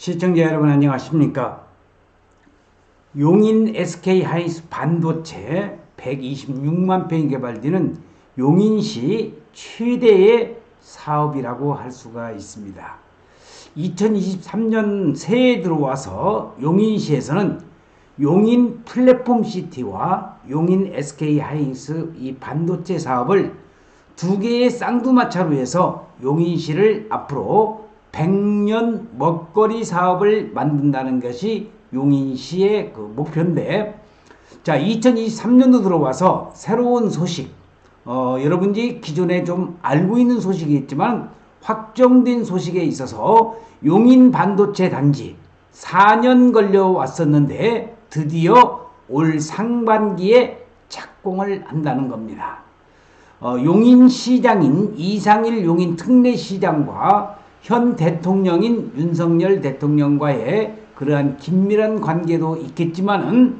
시청자 여러분 안녕하십니까? 용인 SK하이닉스 반도체 126만 평이 개발되는 용인시 최대의 사업이라고 할 수가 있습니다. 2023년 새해에 들어와서 용인시에서는 용인 플랫폼시티와 용인 SK하이닉스 이 반도체 사업을 두 개의 쌍두마차로 해서 용인시를 앞으로 100년 먹거리 사업을 만든다는 것이 용인시의 그 목표인데, 자, 2023년도 들어와서 새로운 소식, 여러분들이 기존에 좀 알고 있는 소식이겠지만 확정된 소식에 있어서 용인 반도체 단지 4년 걸려 왔었는데 드디어 올 상반기에 착공을 한다는 겁니다. 용인시장인 이상일 용인 특례시장과 현 대통령인 윤석열 대통령과의 그러한 긴밀한 관계도 있겠지만은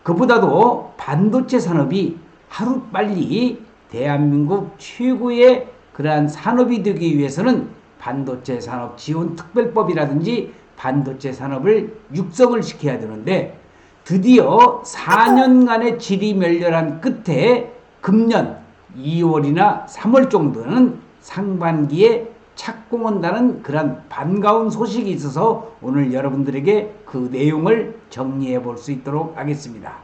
그보다도 반도체 산업이 하루빨리 대한민국 최고의 그러한 산업이 되기 위해서는 반도체 산업 지원 특별법이라든지 반도체 산업을 육성을 시켜야 되는데, 드디어 4년간의 질의멸렬한 끝에 금년 2월이나 3월 정도는 상반기에 착공한다는 그런 반가운 소식이 있어서 오늘 여러분들에게 그 내용을 정리해 볼 수 있도록 하겠습니다.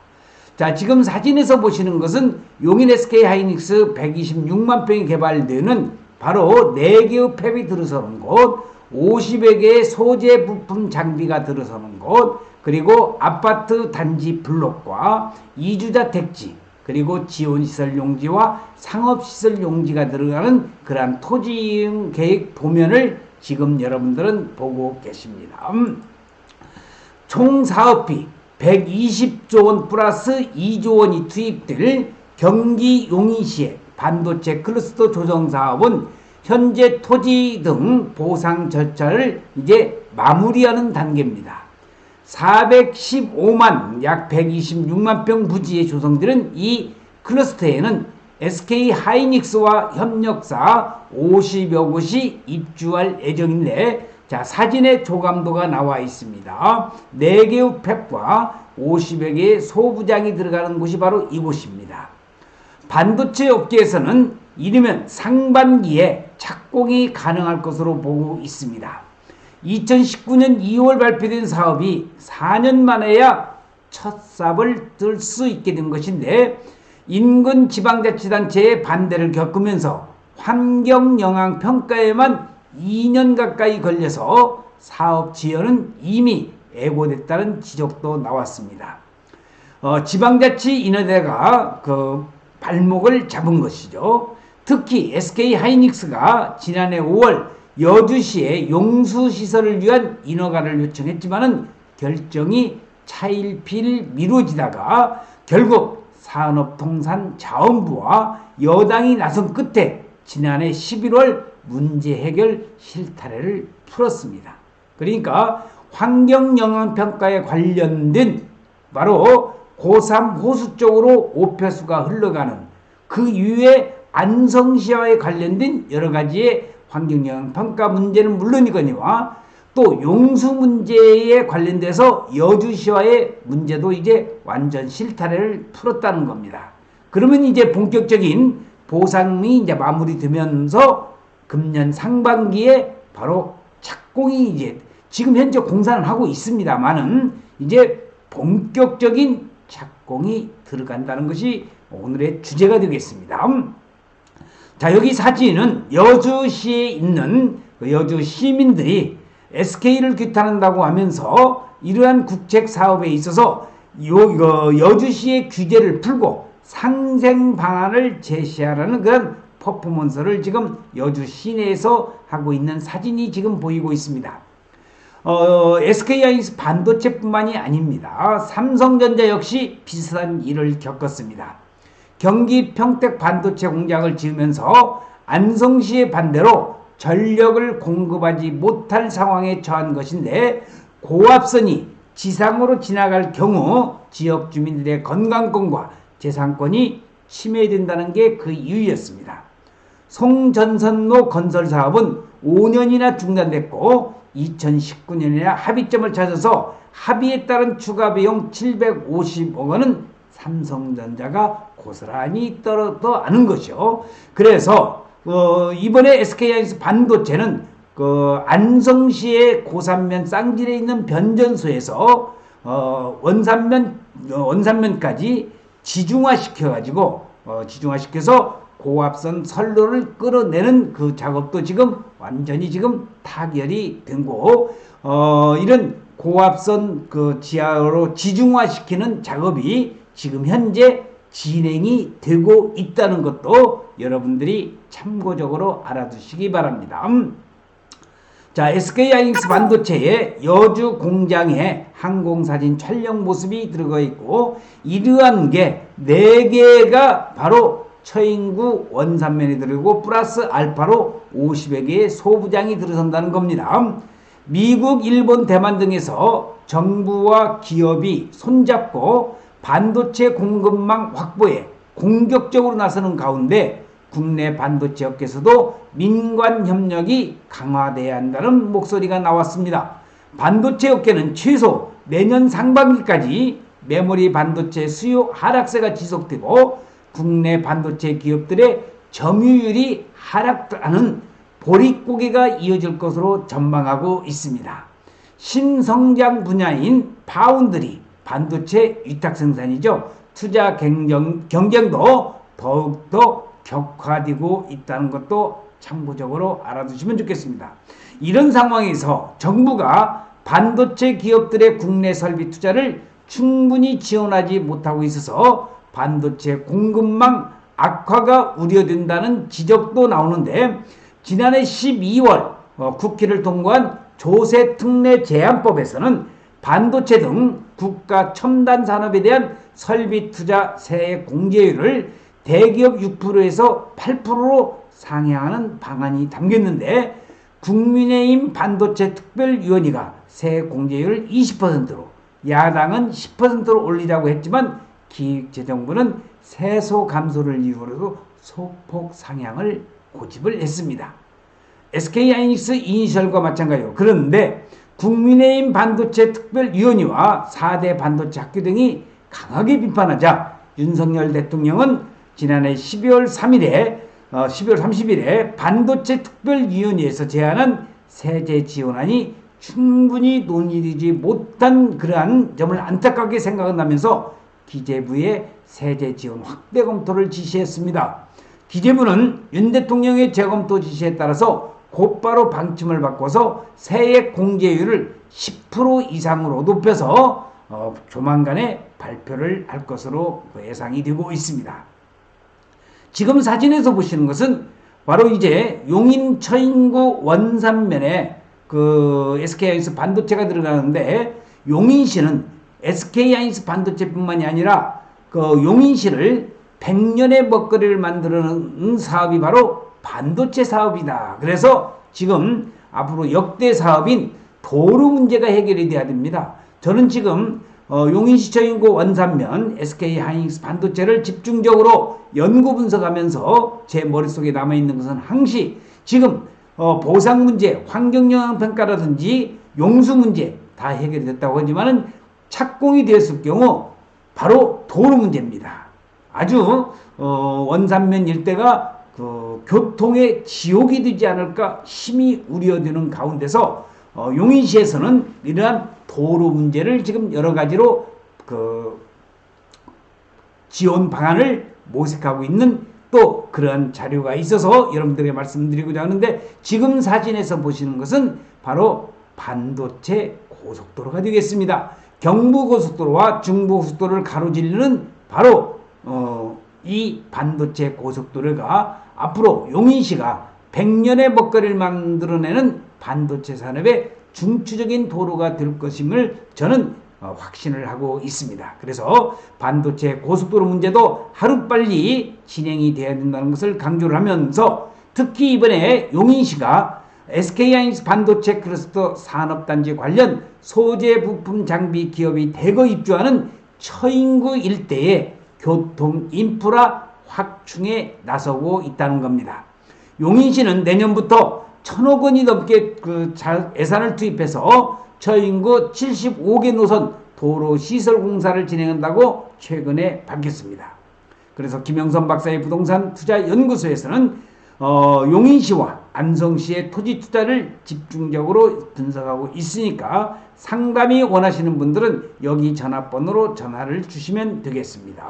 자, 지금 사진에서 보시는 것은 용인 SK하이닉스 126만 평이 개발되는 바로 4개의 팹이 들어서는 곳, 50여 개의 소재 부품 장비가 들어서는 곳, 그리고 아파트 단지 블록과 이주자 택지, 그리고 지원시설 용지와 상업시설 용지가 들어가는 그러한 토지이용 계획 도면을 지금 여러분들은 보고 계십니다. 총 사업비 120조 원 플러스 2조 원이 투입될 경기 용인시의 반도체 클러스터 조정 사업은 현재 토지 등 보상 절차를 이제 마무리하는 단계입니다. 415만 약 126만 평 부지에 조성되는 이 클러스터에는 SK하이닉스와 협력사 50여 곳이 입주할 예정인데, 자, 사진에 조감도가 나와 있습니다. 4개의 팹과 50여 개의 소부장이 들어가는 곳이 바로 이곳입니다. 반도체 업계에서는 이르면 상반기에 착공이 가능할 것으로 보고 있습니다. 2019년 2월 발표된 사업이 4년 만에야 첫 삽을 뜰 수 있게 된 것인데, 인근 지방자치단체의 반대를 겪으면서 환경영향평가에만 2년 가까이 걸려서 사업 지연은 이미 예고됐다는 지적도 나왔습니다. 지방자치인허대가 그 발목을 잡은 것이죠. 특히 SK하이닉스가 지난해 5월 여주시에 용수시설을 위한 인허가를 요청했지만은 결정이 차일피일 미뤄지다가 결국 산업통상자원부와 여당이 나선 끝에 지난해 11월 문제 해결 실타래를 풀었습니다. 그러니까 환경영향평가에 관련된 바로 고3 호수 쪽으로 오폐수가 흘러가는 그 이후에 안성시와에 관련된 여러 가지의 환경영향평가 문제는 물론이거니와 또 용수 문제에 관련돼서 여주시와의 문제도 이제 완전 실타래를 풀었다는 겁니다. 그러면 이제 본격적인 보상이 이제 마무리되면서 금년 상반기에 바로 착공이 이제 지금 현재 공사는 하고 있습니다만은 이제 본격적인 착공이 들어간다는 것이 오늘의 주제가 되겠습니다. 자, 여기 사진은 여주시에 있는 여주 시민들이 SK를 규탄한다고 하면서 이러한 국책 사업에 있어서 여주시의 규제를 풀고 상생 방안을 제시하라는 그런 퍼포먼스를 지금 여주 시내에서 하고 있는 사진이 지금 보이고 있습니다. SK하이닉스 반도체뿐만이 아닙니다. 삼성전자 역시 비슷한 일을 겪었습니다. 경기 평택 반도체 공장을 지으면서 안성시의 반대로 전력을 공급하지 못할 상황에 처한 것인데, 고압선이 지상으로 지나갈 경우 지역 주민들의 건강권과 재산권이 침해된다는 게 그 이유였습니다. 송전선로 건설 사업은 5년이나 중단됐고 2019년에 합의점을 찾아서 합의에 따른 추가 비용 750억 원은 삼성전자가 고스란히 떨어져가는 것이요. 그래서 이번에 SK하이닉스 반도체는 안성시의 고산면 쌍질에 있는 변전소에서 원산면까지 지중화시켜서 고압선 선로를 끌어내는 그 작업도 지금 완전히 지금 타결이 된 거고, 이런 고압선 지하로 지중화시키는 작업이 지금 현재 진행이 되고 있다는 것도 여러분들이 참고적으로 알아두시기 바랍니다. 자, SK하이닉스 반도체의 여주 공장에 항공사진 촬영 모습이 들어가 있고, 이러한 게 4개가 바로 처인구 원산면이 들어있고 플러스 알파로 50여 개의 소부장이 들어선다는 겁니다. 미국, 일본, 대만 등에서 정부와 기업이 손잡고 반도체 공급망 확보에 공격적으로 나서는 가운데 국내 반도체 업계에서도 민관 협력이 강화돼야 한다는 목소리가 나왔습니다. 반도체 업계는 최소 내년 상반기까지 메모리 반도체 수요 하락세가 지속되고 국내 반도체 기업들의 점유율이 하락하는 보릿고개가 이어질 것으로 전망하고 있습니다. 신성장 분야인 파운드리, 반도체 위탁 생산이죠. 투자 경쟁도 더욱더 격화되고 있다는 것도 참고적으로 알아두시면 좋겠습니다. 이런 상황에서 정부가 반도체 기업들의 국내 설비 투자를 충분히 지원하지 못하고 있어서 반도체 공급망 악화가 우려된다는 지적도 나오는데, 지난해 12월 국회를 통과한 조세특례 제한법에서는 반도체 등 국가 첨단 산업에 대한 설비 투자 세액 공제율을 대기업 6%에서 8%로 상향하는 방안이 담겼는데, 국민의힘 반도체 특별위원회가 세액 공제율을 20%로, 야당은 10%로 올리자고 했지만 기획재정부는 세소 감소를 이유로 소폭 상향을 고집을 했습니다. SK하이닉스 이니셜과 마찬가지로. 그런데 국민의힘 반도체 특별위원회와 4대 반도체 학교 등이 강하게 비판하자 윤석열 대통령은 지난해 12월 30일에 반도체 특별위원회에서 제안한 세제 지원안이 충분히 논의되지 못한 그러한 점을 안타깝게 생각한다면서 기재부에 세제 지원 확대 검토를 지시했습니다. 기재부는 윤 대통령의 재검토 지시에 따라서 곧바로 방침을 바꿔서 세액 공제율을 10% 이상으로 높여서 조만간에 발표를 할 것으로 예상이 되고 있습니다. 지금 사진에서 보시는 것은 바로 이제 용인 처인구 원산면에 SK하이닉스 반도체가 들어가는데, 용인시는 SK하이닉스 반도체뿐만이 아니라 용인시를 100년의 먹거리를 만드는 사업이 바로 반도체 사업이다. 그래서 지금 앞으로 역대 사업인 도로 문제가 해결이 돼야 됩니다. 저는 지금 용인시 처인구 원산면 SK하이닉스 반도체를 집중적으로 연구 분석하면서 제 머릿속에 남아있는 것은 항시 지금 보상 문제, 환경영향평가라든지 용수 문제 다 해결이 됐다고 하지만은 착공이 되었을 경우 바로 도로 문제입니다. 아주 원산면 일대가 교통의 지옥이 되지 않을까 심히 우려되는 가운데서 용인시에서는 이러한 도로 문제를 지금 여러 가지로 지원 방안을 모색하고 있는 또 그런 자료가 있어서 여러분들에게 말씀드리고자 하는데, 지금 사진에서 보시는 것은 바로 반도체 고속도로가 되겠습니다. 경부고속도로와 중부고속도로를 가로질르는 바로 이 반도체 고속도로가 앞으로 용인시가 100년의 먹거리를 만들어내는 반도체 산업의 중추적인 도로가 될 것임을 저는 확신을 하고 있습니다. 그래서 반도체 고속도로 문제도 하루빨리 진행이 돼야 된다는 것을 강조를 하면서, 특히 이번에 용인시가 SK하이닉스 반도체 클러스터 산업단지 관련 소재 부품 장비 기업이 대거 입주하는 처인구 일대의 교통 인프라 확충에 나서고 있다는 겁니다. 용인시는 내년부터 천억 원이 넘게 예산을 투입해서 처인구 75개 노선 도로 시설 공사를 진행한다고 최근에 밝혔습니다. 그래서 김영선 박사의 부동산 투자 연구소에서는 용인시와 안성시의 토지 투자를 집중적으로 분석하고 있으니까 상담이 원하시는 분들은 여기 전화번호로 전화를 주시면 되겠습니다.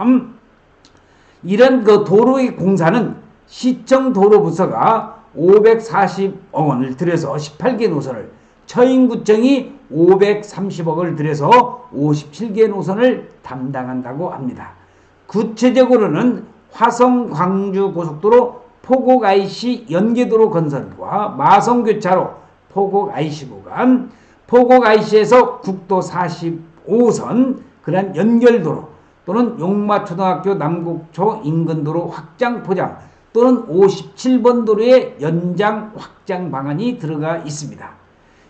이런 도로의 공사는 시청 도로부서가 540억 원을 들여서 18개 노선을, 처인구청이 530억을 들여서 57개 노선을 담당한다고 합니다. 구체적으로는 화성 광주 고속도로 포곡 IC 연계도로 건설과 마성교차로 포곡 IC 구간, 포곡 IC에서 국도 45선 그런 연결도로 또는 용마초등학교 남국초 인근도로 확장 포장 또는 57번 도로의 연장 확장 방안이 들어가 있습니다.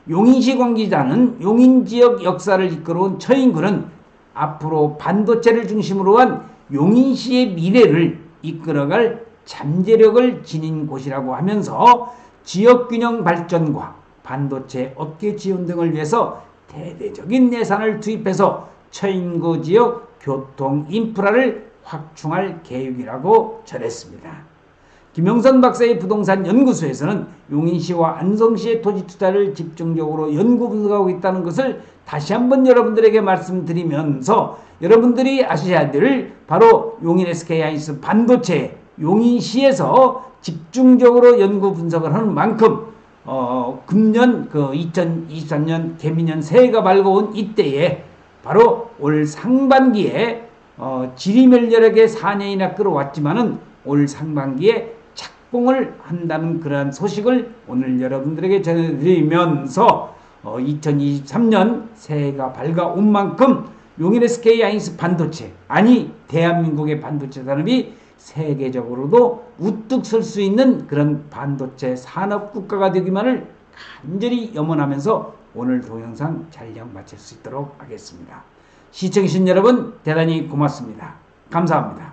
용인시 관계자는 용인 지역 역사를 이끌어온 처인구는 앞으로 반도체를 중심으로 한 용인시의 미래를 이끌어갈 잠재력을 지닌 곳이라고 하면서 지역균형 발전과 반도체 업계 지원 등을 위해서 대대적인 예산을 투입해서 처인구 지역 교통 인프라를 확충할 계획이라고 전했습니다. 김영선 박사의 부동산 연구소에서는 용인시와 안성시의 토지 투자를 집중적으로 연구 분석하고 있다는 것을 다시 한번 여러분들에게 말씀드리면서 여러분들이 아셔야 될 바로 용인 SK하이닉스 반도체 용인시에서 집중적으로 연구 분석을 하는 만큼 금년 2023년 개미년 새해가 밝아온 이때에 바로 올 상반기에 지리멸렬하게 4년이나 끌어왔지만은 올 상반기에 착공을 한다는 그러한 소식을 오늘 여러분들에게 전해드리면서 2023년 새해가 밝아온 만큼 용인 SK하이닉스 반도체, 아니 대한민국의 반도체 산업이 세계적으로도 우뚝 설 수 있는 그런 반도체 산업 국가가 되기만을 간절히 염원하면서 오늘 동영상 촬영 마칠 수 있도록 하겠습니다. 시청해주신 여러분 대단히 고맙습니다. 감사합니다.